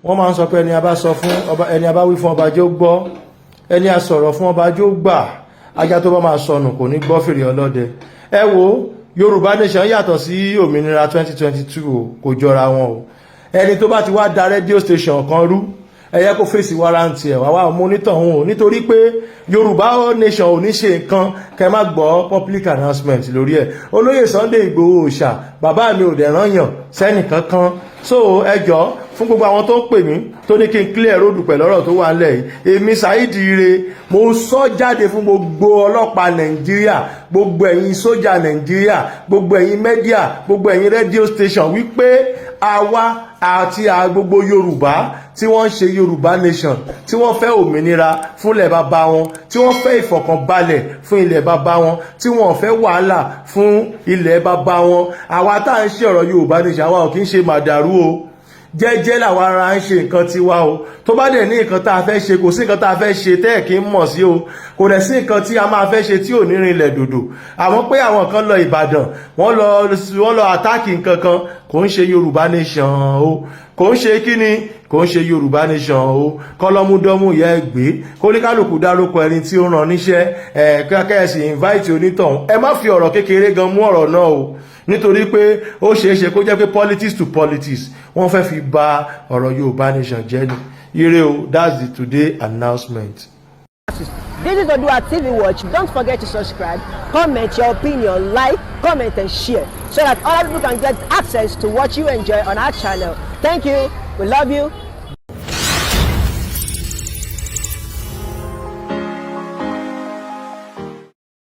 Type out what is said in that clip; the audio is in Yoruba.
wọ́n máa ń sọ pé ẹni a bá sọ fún ọba, ẹni a bá wí fún ọba jẹ́ ó gbọ́, ẹni a sọ̀rọ̀ fún ọba jẹ́ ó gbà, ajá tó bá máa sọnù kò ní gbọ́ fèrè ọlọ́dẹ. Ẹ wo Yorùbá Nation yàtọ̀ sí òmìnira 2022 o, kò jọra wọn o. Ẹni tó bá ti wá da rédíò station kan rú, ẹ yẹ kó fèsì wárántì ẹ̀ wá monitor òun o, nítorí pé Yorùbá Nation ò ní ṣe nǹkan kẹ má gbọ́ public announcement lórí ẹ̀. Olóyè Sunday Igboho Òòṣà, bàbá mi ò dẹ̀ rányàn sẹ́nì kankan. So ẹjọ́ fún gbogbo àwọn tó ń pè mí tó ní kí n clear road pẹ̀lú ọ̀rọ̀ tó wà nílẹ̀ yìí, èmi Saheed Ire mo sọ jáde fún gbogbo ọlọ́pàá Nàìjíríà, gbogbo ẹ̀yin sójà Nàìjíríà, gbogbo ẹ̀yin media, gbogbo ẹ̀yin radio station wípé àwa àti gbogbo Yorùbá tí wọ́n ń ṣe Yorùbá Nation, tí wọ́n fẹ́ òmìnira fún ilẹ̀ bàbá wọn, tí wọ́n fẹ́ ìfọ̀kànbalẹ̀ fún ilẹ̀ bàbá wọn, tí wọ́n fẹ́ wàhálà fún ilẹ̀ bàbá wọn. Àwa tá à ń ṣe ọ̀rọ̀ Yorùbá Nation, àwa ò kí ń ṣe màdàrú o, jẹ́jẹ́ làwa ara ń ṣe nǹkan tiwa o. Tó bá dẹ̀ ní nǹkan tá a fẹ́ ṣe, kò sí nǹkan tá a fẹ́ ṣe tẹ́ ẹ̀ kí ń mọ̀ sí o, kò dẹ̀ sí nǹkan tí a máa fẹ́ ṣe tí ò ní rinlẹ̀ dòdò. Àmọ́ pé àwọn kan lọ Ìbàdàn, wọ́n lọ àtáàkì nǹkan kan, kò ń ṣe Yorùbá Nation o, kò ń ṣe kíni, kò ń ṣe Yorùbá Nation o. Kọ́lọ́múdọ́mú yẹ gbé kó ní kálukú dárúkọ ẹni tí ó ràn níṣẹ́, kẹ́kẹ́sì invite onítọ̀hún. Ẹ má fi ọ̀rọ̀ kékeré gan mú ọ̀rọ̀ náà o, nítorí pé ó ṣeéṣe kó jẹ́ pé politics to politics wọ́n fẹ́ fi bà ọ̀rọ̀ Yorùbá Nation jẹ́ ni. Ire o, that's the today announcement. This is ODUA TV Watch. Don't forget to subscribe, comment your opinion, like, comment and share so that other people can get access to what you enjoy on our channel. Thank you. We love you.